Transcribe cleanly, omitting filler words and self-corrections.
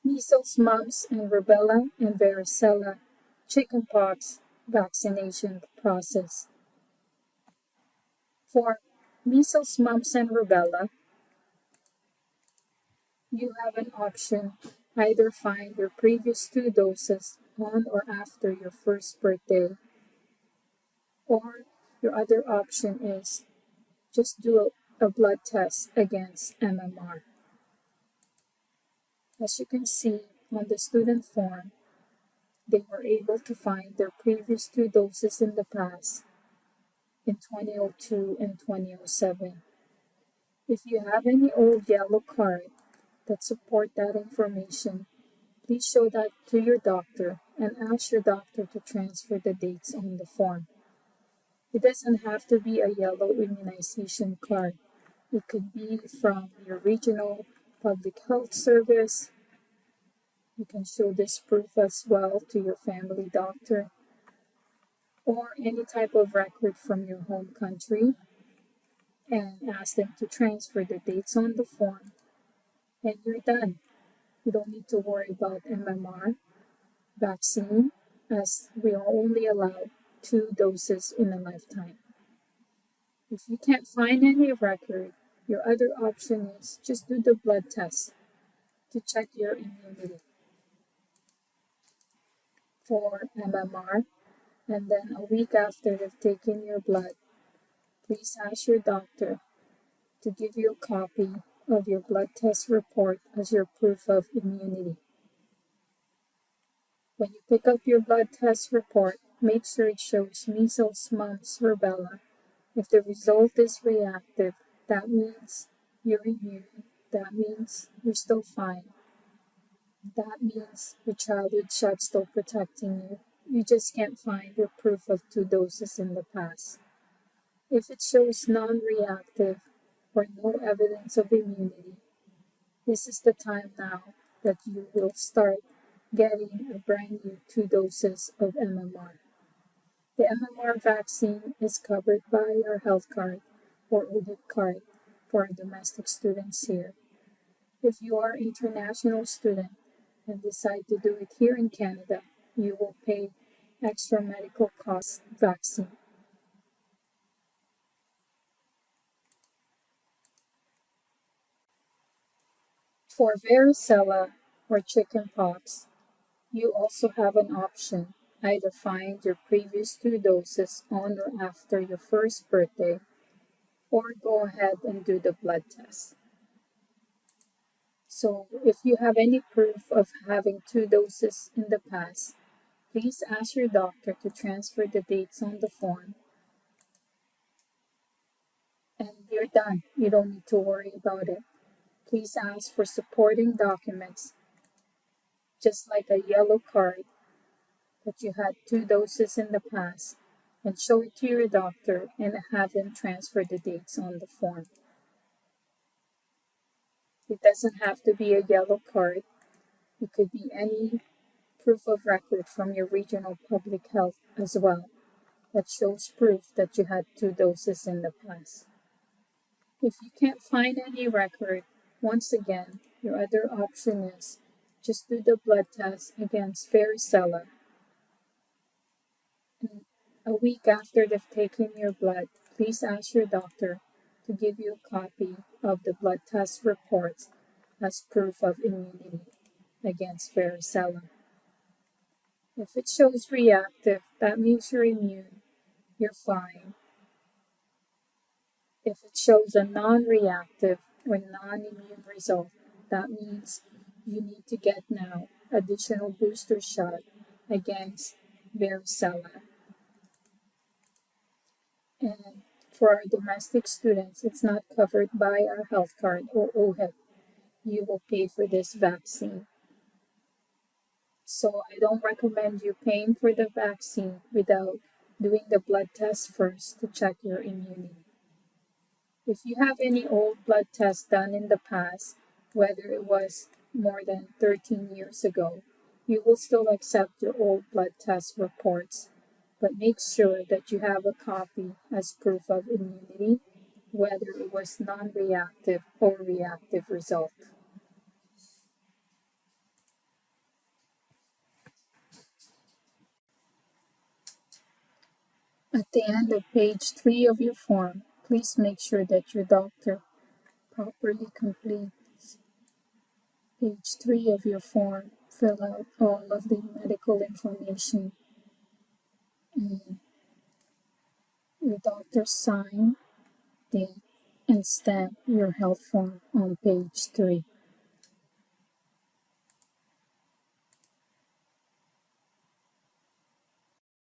Measles, mumps, and rubella and varicella chickenpox vaccination process. For measles, mumps, and rubella, you have an option: either find your previous 2 doses on or after your first birthday, or your other option is just do a blood test against MMR. As you can see on the student form, they were able to find their previous 2 doses in the past in 2002 and 2007. If you have any old yellow card that support that information, please show that to your doctor and ask your doctor to transfer the dates on the form. It doesn't have to be a yellow immunization card. It could be from your regional public health service. You can show this proof as well to your family doctor, or any type of record from your home country, and ask them to transfer the dates on the form, and you're done. You don't need to worry about MMR vaccine, as we are only allowed 2 doses in a lifetime. If you can't find any record, your other option is just do the blood test to check your immunity for MMR, and then a week after they've taken your blood, please ask your doctor to give you a copy of your blood test report as your proof of immunity. When you pick up your blood test report, make sure it shows measles, mumps, rubella. If the result is reactive, that means you're immune. That means you're still fine. That means your childhood shot's still protecting you. You just can't find your proof of 2 doses in the past. If it shows non-reactive or no evidence of immunity, this is the time now that you will start getting a brand new 2 doses of MMR. The MMR vaccine is covered by your health card or OHIP card for our domestic students here. If you are an international student and decide to do it here in Canada, you will pay extra medical costs vaccine. For varicella or chickenpox, you also have an option: either find your previous 2 doses on or after your first birthday, or go ahead and do the blood test. So if you have any proof of having 2 doses in the past, please ask your doctor to transfer the dates on the form, and you're done. You don't need to worry about it. Please ask for supporting documents, just like a yellow card that you had 2 doses in the past, and show it to your doctor and have them transfer the dates on the form. It doesn't have to be a yellow card. It could be any proof of record from your regional public health as well that shows proof that you had 2 doses in the past. If you can't find any record, once again, your other option is just do the blood test against varicella. And a week after they've taken your blood, please ask your doctor to give you a copy of the blood test reports as proof of immunity against varicella. If it shows reactive, that means you're immune. You're fine. If it shows a non-reactive or non-immune result, that means you need to get now additional booster shot against varicella. And for our domestic students, it's not covered by our health card or OHIP. You will pay for this vaccine. So I don't recommend you paying for the vaccine without doing the blood test first to check your immunity. If you have any old blood tests done in the past, whether it was more than 13 years ago, you will still accept your old blood test reports, but make sure that you have a copy as proof of immunity, whether it was non-reactive or reactive result. At the end of page 3 of your form, please make sure that your doctor properly completes page 3 of your form. Fill out all of the medical information and your doctor sign, date, and stamp your health form on page 3.